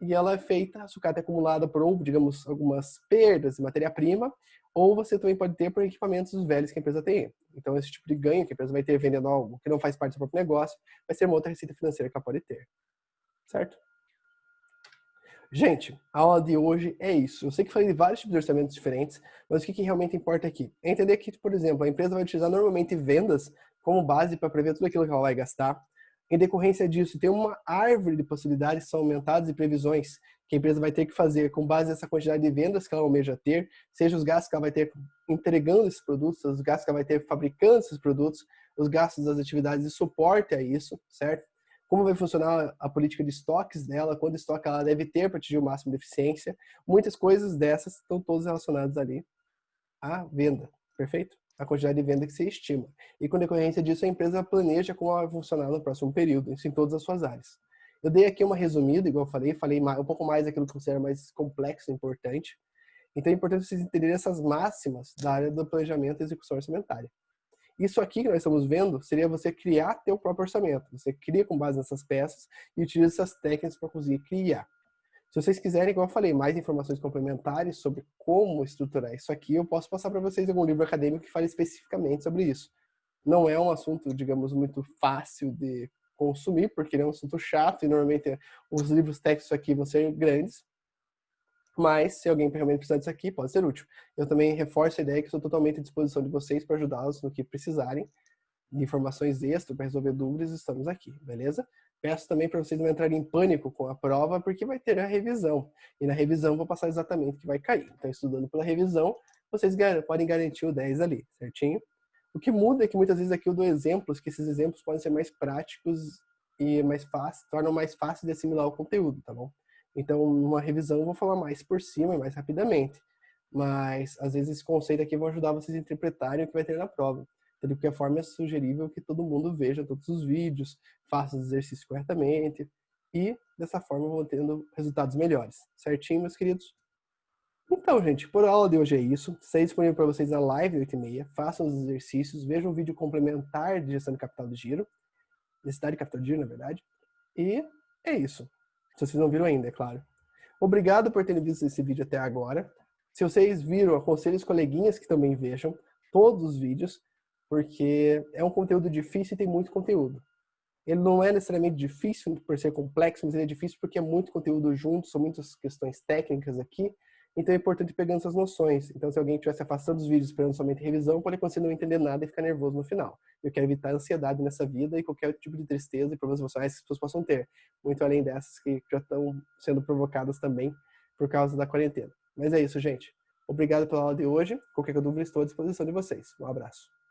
e ela é feita, a sucata é acumulada por, digamos, algumas perdas de matéria-prima, ou você também pode ter por equipamentos velhos que a empresa tem. Então, esse tipo de ganho que a empresa vai ter vendendo algo que não faz parte do próprio negócio, vai ser uma outra receita financeira que ela pode ter. Certo? Gente, a aula de hoje é isso. Eu sei que falei de vários tipos de orçamentos diferentes, mas o que realmente importa aqui? É entender que, por exemplo, a empresa vai utilizar normalmente vendas como base para prever tudo aquilo que ela vai gastar. Em decorrência disso, tem uma árvore de possibilidades que são aumentadas e previsões que a empresa vai ter que fazer com base nessa quantidade de vendas que ela almeja ter, seja os gastos que ela vai ter entregando esses produtos, os gastos que ela vai ter fabricando esses produtos, os gastos das atividades de suporte a isso, certo? Como vai funcionar a política de estoques dela, quanto estoque ela deve ter para atingir o máximo de eficiência. Muitas coisas dessas estão todas relacionadas ali à venda, perfeito? A quantidade de venda que se estima. E com decorrência disso, a empresa planeja como ela vai funcionar no próximo período, isso em todas as suas áreas. Eu dei aqui uma resumida, igual eu falei um pouco mais daquilo que eu considero mais complexo e importante. Então é importante vocês entenderem essas máximas da área do planejamento e execução orçamentária. Isso aqui que nós estamos vendo seria você criar teu próprio orçamento. Você cria com base nessas peças e utiliza essas técnicas para conseguir criar. Se vocês quiserem, como eu falei, mais informações complementares sobre como estruturar isso aqui, eu posso passar para vocês algum livro acadêmico que fale especificamente sobre isso. Não é um assunto, digamos, muito fácil de consumir, porque ele é um assunto chato e normalmente os livros técnicos aqui vão ser grandes, mas se alguém realmente precisar disso aqui, pode ser útil. Eu também reforço a ideia que estou totalmente à disposição de vocês para ajudá-los no que precisarem. De informações extras para resolver dúvidas, estamos aqui, beleza? Peço também para vocês não entrarem em pânico com a prova, porque vai ter a revisão. E na revisão vou passar exatamente o que vai cair. Então, estudando pela revisão, vocês podem garantir o 10 ali, certinho? O que muda é que muitas vezes aqui eu dou exemplos, que esses exemplos podem ser mais práticos e mais fáceis, tornam mais fácil de assimilar o conteúdo, tá bom? Então, numa revisão eu vou falar mais por cima e mais rapidamente. Mas, às vezes, esse conceito aqui vai ajudar vocês a interpretarem o que vai ter na prova. De qualquer forma, é sugerível que todo mundo veja todos os vídeos, faça os exercícios corretamente. e dessa forma vão tendo resultados melhores. Certinho, meus queridos? Então, gente, por aula de hoje é isso. Está disponível para vocês na live 8h30. Façam os exercícios, vejam um vídeo complementar de gestão de capital de giro, necessidade de capital de giro, na verdade. E é isso. Se vocês não viram ainda, é claro. Obrigado por terem visto esse vídeo até agora. Se vocês viram, aconselho os coleguinhas que também vejam todos os vídeos, porque é um conteúdo difícil e tem muito conteúdo. Ele não é necessariamente difícil por ser complexo, mas ele é difícil porque é muito conteúdo junto, são muitas questões técnicas aqui, então é importante ir pegando essas noções. Então, se alguém estiver se afastando dos vídeos esperando somente revisão, pode acontecer não entender nada e ficar nervoso no final. Eu quero evitar ansiedade nessa vida e qualquer tipo de tristeza e problemas emocionais que as pessoas possam ter, muito além dessas que já estão sendo provocadas também por causa da quarentena. Mas é isso, gente. Obrigado pela aula de hoje. Qualquer dúvida, estou à disposição de vocês. Um abraço.